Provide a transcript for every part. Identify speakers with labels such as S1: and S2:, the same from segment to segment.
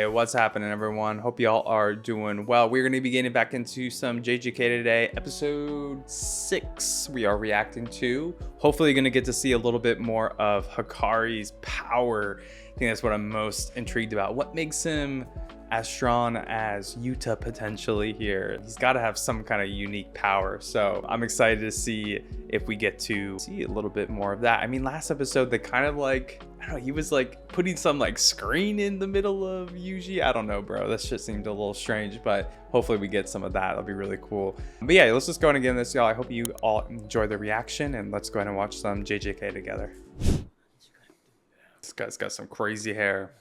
S1: Hey, what's happening, everyone? Hope y'all are doing well. We're going to be getting back into some JJK today. Episode 6 we are reacting to. Hopefully going to get to see a little bit more of Hikari's power. I think that's what I'm most intrigued about. What makes him as strong as Yuta potentially here? He's got to have some kind of unique power. So I'm excited to see if we get to see a little bit more of that. I mean, last episode, they kind of like, I don't know, he was like putting some like screen in the middle of Yuji. I don't know, bro. That shit seemed a little strange, but hopefully we get some of that. That'll be really cool. But yeah, let's just go ahead and get into this, y'all. I hope you all enjoy the reaction, and let's go ahead and watch some JJK together. This guy's got some crazy hair.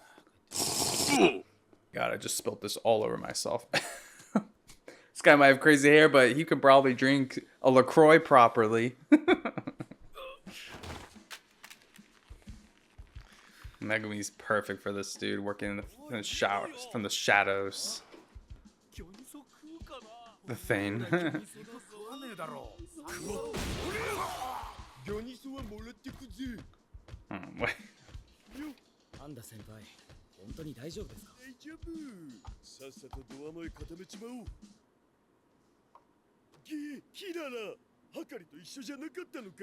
S1: God, I just spilled this all over myself. This guy might have crazy hair, but he could probably drink a LaCroix properly. Megumi's perfect for this dude, working in the showers, from the shadows. The Thane. Wait.
S2: 本当に大丈夫ですか？大丈夫。さっさとドア前固めちまおう。キララ、ハカリと一緒じゃなかったのか。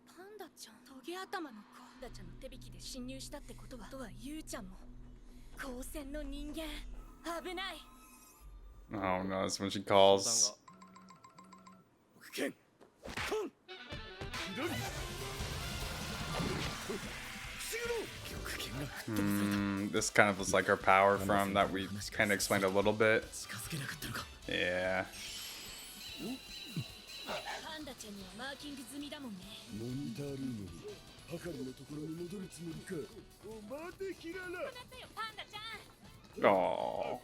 S3: パンダちゃん、トゲ頭の子。パンダちゃんの手引きで侵入したってことは、ユウちゃんも光線の人間。危ない。
S1: Oh no, that's when she calls. This kind of was like her power from that we kind of explained a little bit. Yeah. Oh.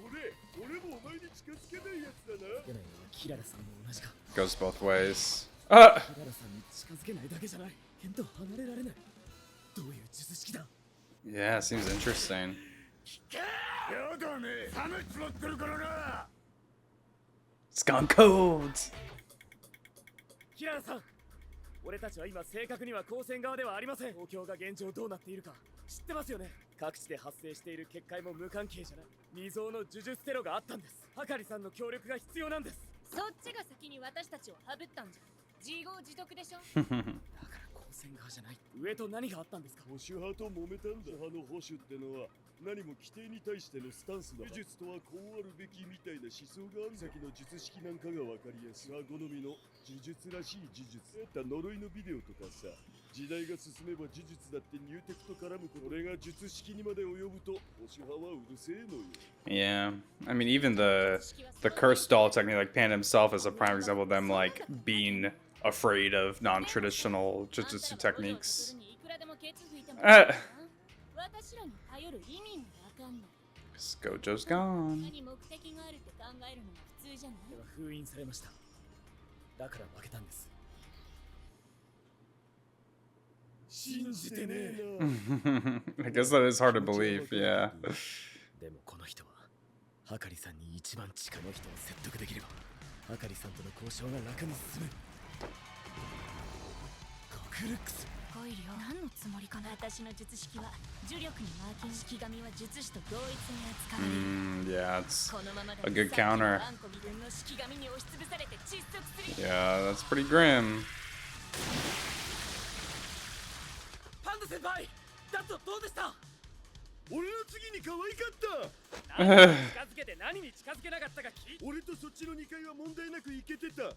S1: Goes both ways. Yeah, seems interesting. It's gone cold.
S2: キララさん、俺たちは今正確には光線側ではありません。東京が現状どうなっているか知ってますよね。各地で発生している結界も無関係じゃない。未曾有の呪術テロがあったんです。ハカリさんの協力が必要なんです。
S3: そっちが先に私たちをハブったんじゃ。自業自得でしょ。
S2: だから光線側じゃない。上と何があったんですか。保守派と揉めたんだ。派の保守ってのは何も規定に対してのスタンスだ。呪術とはこうあるべきみたいな思想がある。先の術式なんかが分かりやすい。好みの呪術らしい呪術。得た呪いのビデオとかさ。時代が進めば呪術だってニューテクと絡むこと。俺が術式にまで及ぶと保守派はうるせえのよ。
S1: Yeah, I mean, even the cursed doll technique, like Pan himself is a prime example of them like being afraid of non-traditional jujutsu techniques. Gojo's gone.
S2: 封印されました。だから負けたんです。信じてねえな。
S1: I guess that is hard to believe, yeah.
S2: でもこの人はハカリさんに一番近いの人を説得できれば、ハカリさんとの交渉が楽に進む。クルックス。
S3: オイルよ、何のつもりかな。私の術式は呪力にマーキン式紙は術師と同一に扱われる。
S1: Yeah, it's a good counter. Yeah, that's pretty grim.
S2: パンダ先輩、だとどうでした？俺の次に可愛かった。何に近づけて何に近づけなかったか聞い。俺とそっちの2階は問題なく行けてた。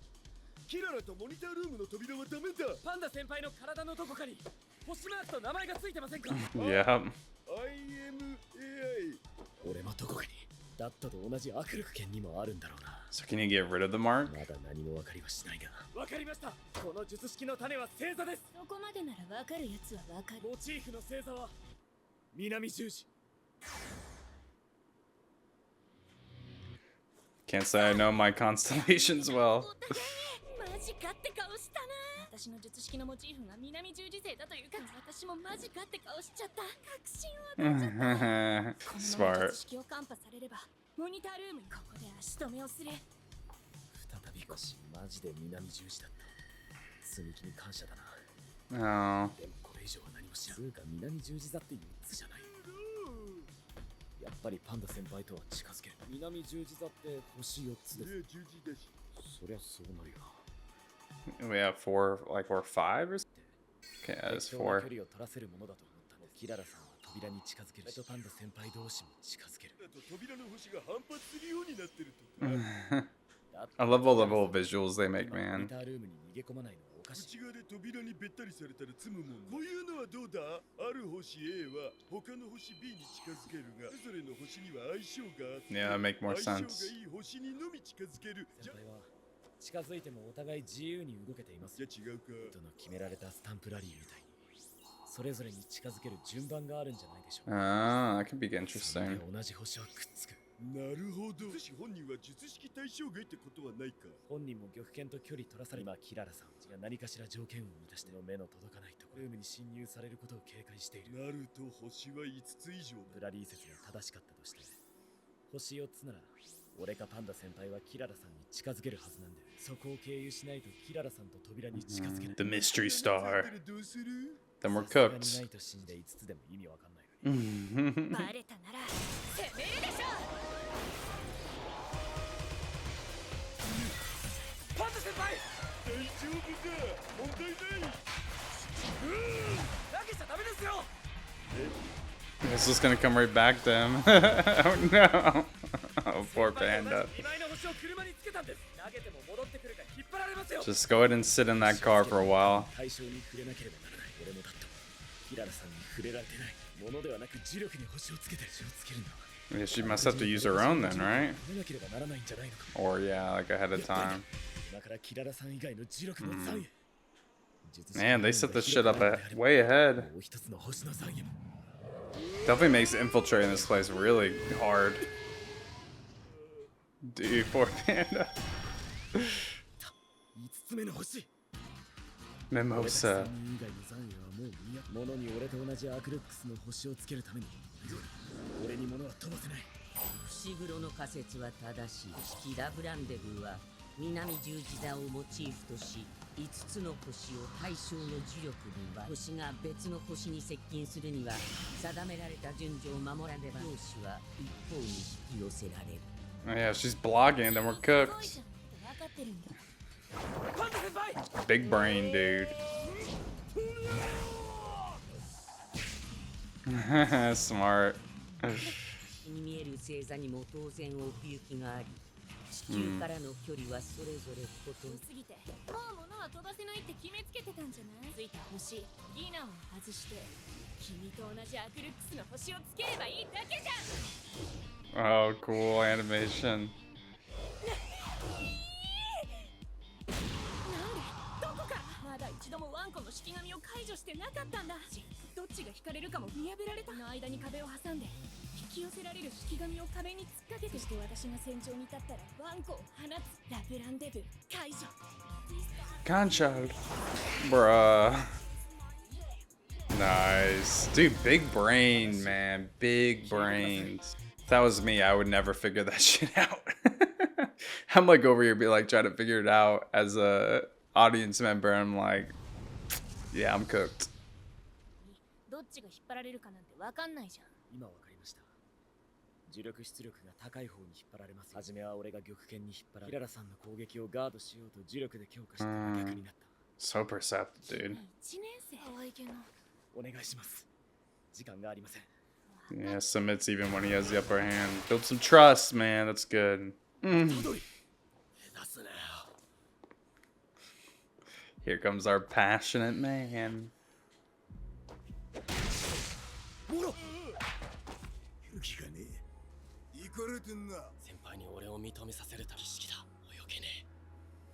S2: キララとモニタールームの扉はダメだ。パンダ先輩の体のどこかに星マークと名前がついてませんか？
S1: Yeah.
S2: I am AI。俺もどこかにダットと同じ握力剣にもあるんだろうな。
S1: So can you get rid of the mark?
S2: まだ何も分かりはしないが。分かりました。この術式の種は星座です。
S3: そこまでなら分かるやつは分かる。
S2: モチーフの星座は南十字。
S1: Can't say I know my constellations well.
S3: マジかって顔したな。私の術式のモチーフが南十字星だというか、私もマジかって顔しちゃった。確信を与えちゃった。このまま術式をカンパされれば、モニタールームにここで足止めをする。
S2: 再び腰、マジで南十字だった。積み木に感謝だな。
S1: Oh.
S2: でもこれ以上は何も知らん。つうか南十字座って4つじゃない。ぱりパンダ先輩とは近づける。南十字座って星4つです。十字だし。そりゃそうなるよ。
S1: We have four, like we're five or something? Okay, that's four.
S2: 距離を取らせるものだと思ったので、キララさんは扉に近づける。パンダ先輩同士も近づける。扉の星が反発するようになってるとか。
S1: I love all the little visuals they make, man.
S2: 内側で扉にべったりされたら積むもん。こういうのはどうだ？ある星 A は他の星 B に近づけるが、それぞれの星には相性があって、
S1: Yeah, that make more
S2: 相性
S1: sense.
S2: がいい星にのみ近づける。先輩は近づいてもお互い自由に動けています。じゃ違うか。との決められたスタンプラリーみたいに、それぞれに近づける順番があるんじゃないでしょうか。
S1: Ah, that could be interesting.
S2: 同じ星はくっつく。なるほど。本人は術式対象外ってことはないか。本人も玉剣と距離取らされ、今キララさんが何かしら条件を満たしての目の届かないところルームに侵入されることを警戒している。なると星は5つ以上だ。プラリー説が正しかったとして、星4つなら俺かパンダ先輩はキララさんに近づけるはずなんで、そこを経由しないとキララさんと扉に近づけない。
S1: The mystery star. Then we're
S2: ない
S1: cooked.
S2: と死んで5つでも意味わかんない。
S3: バレたなら攻めるでしょ。
S2: パンダ先輩、大丈夫か？問題ない。投げちゃダメですよ。
S1: This is gonna come right back to him. Oh no. Oh, poor panda. Just go ahead and sit in that car for a while. Yeah, she must have to use her own then, right? Or yeah, like ahead of time. Man, they set this shit up way ahead. Definitely makes infiltrating this place really hard. Dude, poor panda. Mimosa.
S2: 物に俺と同じアクルックスの星をつけるために俺に物は飛ばせない。
S4: 伏黒の仮説は正しい。式ラブランデブーは南十字座をモチーフとし、5つの星を対象の磁力には星が別の星に接近するには定められた順序を守らねば同士は一方に引き寄せられる。
S1: Oh yeah, she's blogging, then we're cooked. Big brain, dude. Smart.
S4: に見える星座にも当然奥行きがあり、地球からの距離はそれぞれ異なる。
S3: すぎてもう物は飛ばせないって決めつけてたんじゃない？ついた星ギナを外して君と同じアクルックスの星をつければいいだけじゃん。
S1: Oh, cool animation.
S3: どこかまだ一度もワンコの式紙を解除してなかったんだ。どっちが引かれるかも見破られた。の間に壁を挟んで引き寄せられる式紙を壁に突っかけてして、私が戦場に立ったらワンコを放つ。ラブランデブ解除。
S1: Concha. Bruh. Nice. Dude, big brain, man. Big brains. If that was me, I would never figure that shit out. I'm like over here be like trying to figure it out as a audience member. I'm like, yeah, I'm cooked.
S3: どっちが引っ張られるかなんてわかんないじゃん。
S2: 今わかりました。磁力出力が高い方に引っ張られます。はじめは俺が玉剣に引っ張られ、キララさんの攻撃をガードしようと磁力で強化したら逆になった。
S1: So perceptive, dude.
S3: 1年生可愛いけど。
S2: お願いします。時間がありません。
S1: Yeah, submits even when he has the upper hand. Build some trust, man. That's good. Here comes our passionate man.
S2: 先輩に俺を認めさせるた儀式だ。泳げねえ。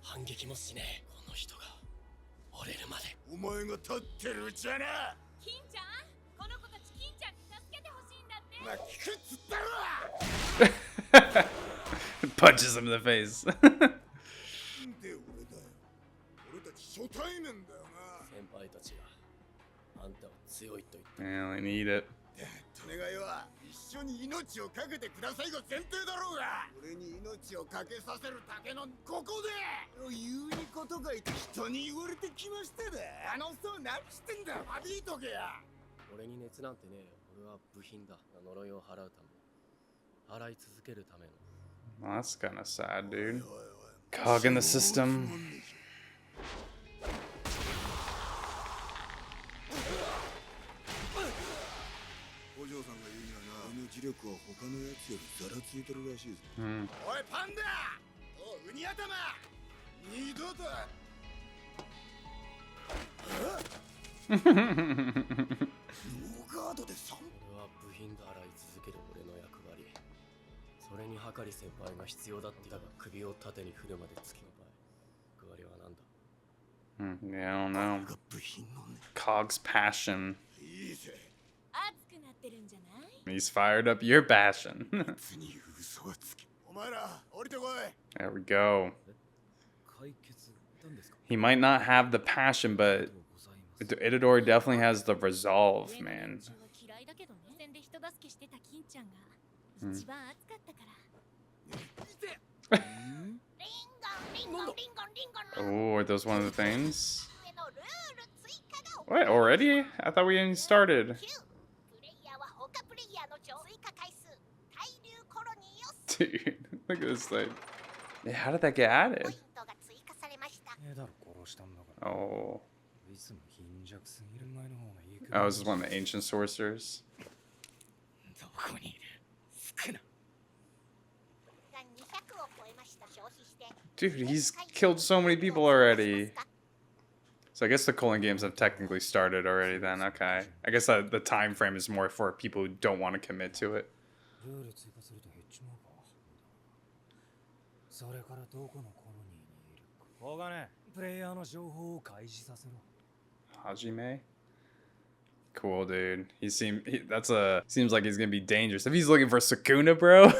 S2: 反撃もしねえ。この人が折れるまで。お前が立ってるじゃな。
S3: 金ちゃん、この子たち金ちゃんに助けてほしいんだって。
S2: まあ、聞くっつったろ。
S1: Punches him in the face.
S2: で俺だよ。俺たち初対面だよな。先輩たちがあんたを強いと言って。
S1: Yeah, I need it.
S2: 願いは一緒に命をかけてくださいが前提だろうが、俺に命をかけさせるだけのここで言うにことがいて人に言われてきましただ。あの人何してんだ。詫びとけや。俺に熱なんてねえよ。俺は部品だ。呪いを払うため洗い続けるための
S1: Well, that's kind of sad, dude. Cog in the system.
S2: お嬢さんが言うにはな、あの磁力は他のやつよりざらついてるらしいぞ。
S1: Hmm.
S2: おいパンダ、おウニ頭、二度と。ノーガードで3。俺は部品が洗い続ける俺の役割。それにはかり先輩が必要だってだが首を縦に振るまで突きの場合、役割は何だ。
S1: Yeah, I don't know. Cog's passion.
S2: いいぜ。
S3: 熱くなってるんじゃない
S1: He's fired up your passion.
S2: 別に嘘はつけ。お前ら降りてこい。
S1: There we go.
S2: 解決したんですか。
S1: He might not have the passion, but Itadori definitely has the resolve, man.
S3: 嫌いだけどね。戦で人助けしてた金ちゃんが一番熱かったから。
S1: Oh, are those one of the things? What, already? I thought we hadn't started. Dude, look at this thing. Yeah, how did that get added? Oh. Oh, this is one of the ancient sorcerers. Dude, he's killed so many people already. So I guess the Culling Games have technically started already then, okay. I guess the time frame is more for people who don't want to commit to it. Hajime? Cool, dude. Seems like he's gonna be dangerous. If he's looking for Sukuna, bro,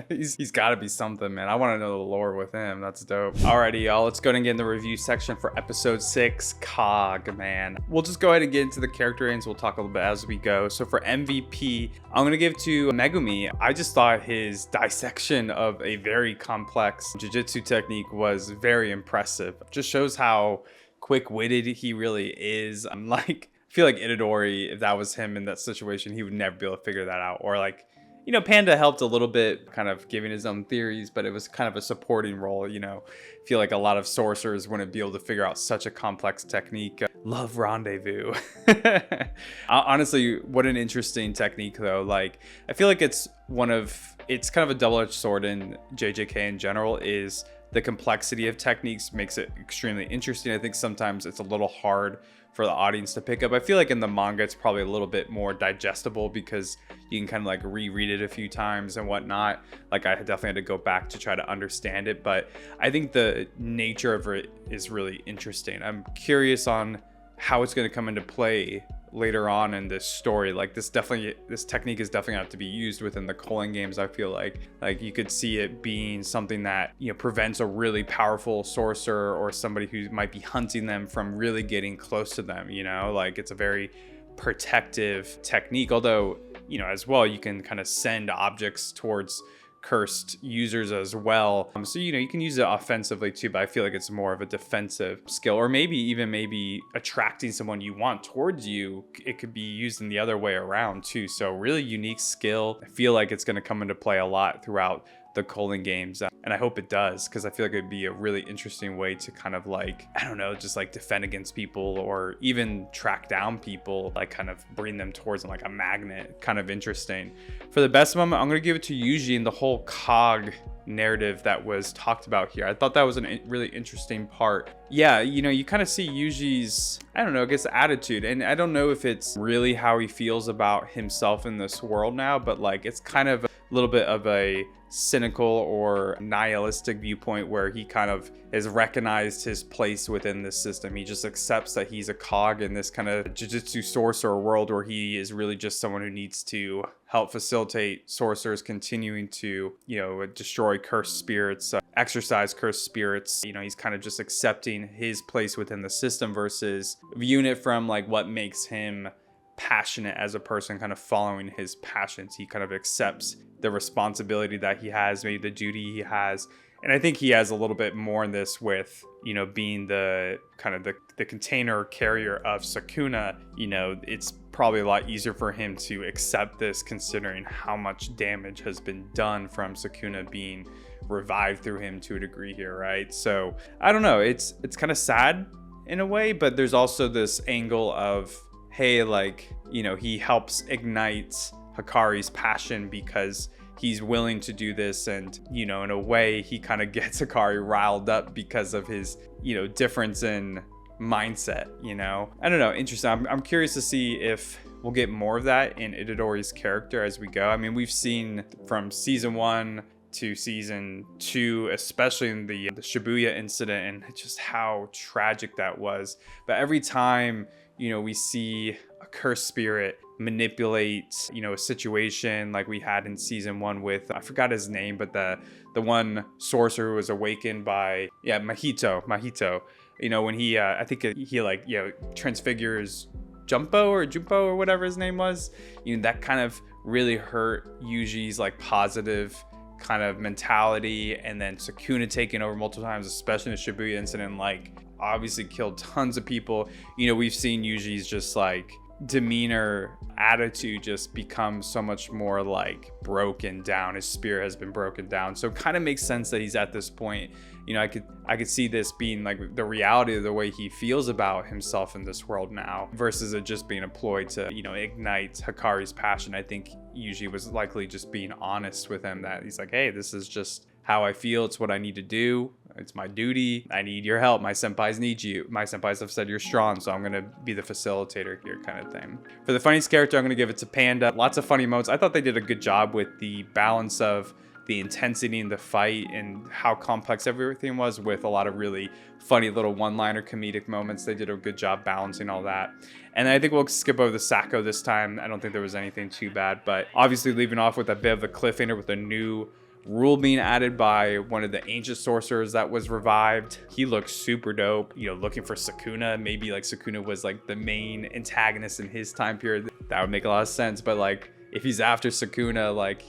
S1: he's gotta be something, man. I want to know the lore with him. That's dope. Alrighty, y'all. Let's go ahead and get in the review section for episode 6, Cog, man. We'll just go ahead and get into the character names. We'll talk a little bit as we go. So for MVP, I'm gonna give to Megumi. I just thought his dissection of a very complex Jujutsu technique was very impressive. Just shows how quick-witted he really is. I'm like, I feel like Itadori, if that was him in that situation, he would never be able to figure that out. Or like, you know, Panda helped a little bit, kind of giving his own theories, but it was kind of a supporting role, you know. I feel like a lot of sorcerers wouldn't be able to figure out such a complex technique. Love Rendezvous. Honestly, what an interesting technique though. Like, I feel like it's kind of a double-edged sword in JJK in general. Is the complexity of techniques makes it extremely interesting. I think sometimes it's a little hard for the audience to pick up. I feel like in the manga it's probably a little bit more digestible because you can kind of like reread it a few times and whatnot. Like I definitely had to go back to try to understand it, but I think the nature of it is really interesting. I'm curious on how it's going to come into play later on in this story. Like this technique is definitely have to be used within the Culling Games. I feel like you could see it being something that, you know, prevents a really powerful sorcerer or somebody who might be hunting them from really getting close to them, you know. Like it's a very protective technique, although, you know, as well you can kind of send objects towards cursed users as well. So, you know, you can use it offensively too, but I feel like it's more of a defensive skill, or maybe attracting someone you want towards you. It could be used in the other way around too. So really unique skill. I feel like it's going to come into play a lot throughout the Culling Games, and I hope it does, because I feel like it'd be a really interesting way to kind of like, I don't know, just like defend against people or even track down people, like kind of bring them towards them like a magnet. Kind of interesting. For the best moment, I'm gonna give it to Yuji and the whole Cog narrative that was talked about here. I thought that was a really interesting part. Yeah, you know, you kind of see Yuji's, I don't know, I guess attitude, and I don't know if it's really how he feels about himself in this world now, but like it's kind of a little bit of a cynical or nihilistic viewpoint where he kind of has recognized his place within this system. He just accepts that he's a cog in this kind of Jujutsu sorcerer world where he is really just someone who needs to help facilitate sorcerers continuing to, you know, destroy cursed spirits, exorcise cursed spirits. You know, he's kind of just accepting his place within the system versus viewing it from like what makes him passionate as a person, kind of following his passions. He kind of accepts the responsibility that he has, maybe the duty he has. And I think he has a little bit more in this with, you know, being the kind of the container carrier of Sukuna. You know, it's probably a lot easier for him to accept this, considering how much damage has been done from Sukuna being revived through him to a degree here, right? So I don't know, it's kind of sad in a way, but there's also this angle of, hey, like, you know, he helps ignite Hikari's passion because he's willing to do this, and, you know, in a way he kind of gets Hikari riled up because of his, you know, difference in mindset, you know. I don't know, interesting. I'm curious to see if we'll get more of that in Itadori's character as we go. I mean, we've seen from season 1 to season 2, especially in the Shibuya incident, and just how tragic that was. But every time, you know, we see a cursed spirit manipulate, you know, a situation like we had in season 1 with, I forgot his name, but the one sorcerer who was awakened by, yeah, Mahito, you know, when he I think he, like, you know, transfigures Jumpo or whatever his name was, you know, that kind of really hurt Yuji's like positive kind of mentality. And then Sukuna taking over multiple times, especially in the Shibuya incident, like obviously killed tons of people. You know, we've seen Yuji's just like demeanor, attitude just become so much more like broken down. His spirit has been broken down, so it kind of makes sense that he's at this point. You know, I could see this being like the reality of the way he feels about himself in this world now, versus it just being employed to, you know, ignite Hikari's passion. I think Yuji was likely just being honest with him, that he's like, hey, this is just how I feel, it's what I need to do, it's my duty, I need your help, my senpais need you, my senpais have said you're strong, so I'm gonna be the facilitator here, kind of thing. For the funniest character, I'm gonna give it to Panda. Lots of funny moments. I thought they did a good job with the balance of the intensity in the fight and how complex everything was, with a lot of really funny little one-liner comedic moments. They did a good job balancing all that. And I think we'll skip over the Sacco this time. I don't think there was anything too bad, but obviously leaving off with a bit of a cliffhanger with a new rule being added by one of the ancient sorcerers that was revived. He looks super dope, you know, looking for Sukuna. Maybe like Sukuna was like the main antagonist in his time period. That would make a lot of sense. But like, if he's after Sukuna, like,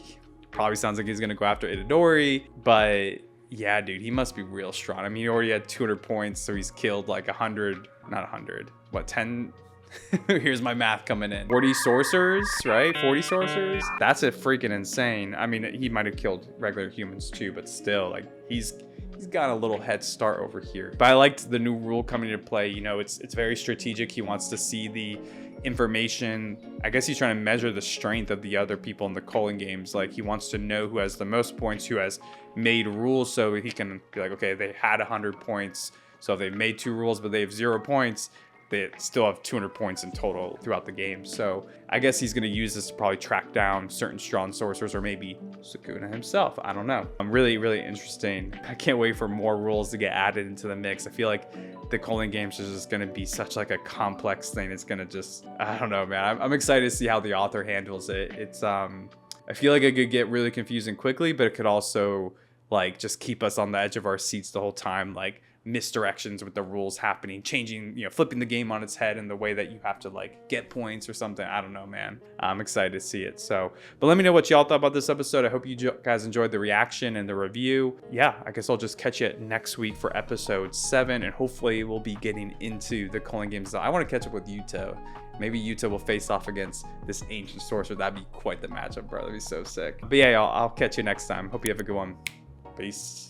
S1: probably sounds like he's gonna go after Itadori. But yeah, dude, he must be real strong. I mean, he already had 200 points, so he's killed like 100, not 100, what, 10? Here's my math coming in. 40 sorcerers, right? 40 sorcerers? That's a freaking insane. I mean, he might have killed regular humans too, but still, like, he's got a little head start over here. But I liked the new rule coming into play. You know, it's very strategic. He wants to see the information. I guess he's trying to measure the strength of the other people in the Culling Games. Like, he wants to know who has the most points, who has made rules, so he can be like, okay, they had 100 points, so if they made 2 rules but they have 0 points, they still have 200 points in total throughout the game. So I guess he's going to use this to probably track down certain strong sorcerers, or maybe Sukuna himself. I don't know. Really, really interesting. I can't wait for more rules to get added into the mix. I feel like the Culling Games is just going to be such like a complex thing. It's going to just, I don't know, man. I'm excited to see how the author handles it. It's, I feel like it could get really confusing quickly, but it could also like just keep us on the edge of our seats the whole time. Like, misdirections with the rules happening, changing, you know, flipping the game on its head in the way that you have to like get points or something. I don't know, man. I'm excited to see it. So, but let me know what y'all thought about this episode. I hope you guys enjoyed the reaction and the review. Yeah, I guess I'll just catch you next week for episode 7, and hopefully we'll be getting into the Culling Games. I want to catch up with Yuta. Maybe Yuta will face off against this ancient sorcerer. That'd be quite the matchup, bro. That'd be so sick. But yeah, y'all, I'll catch you next time. Hope you have a good one. Peace.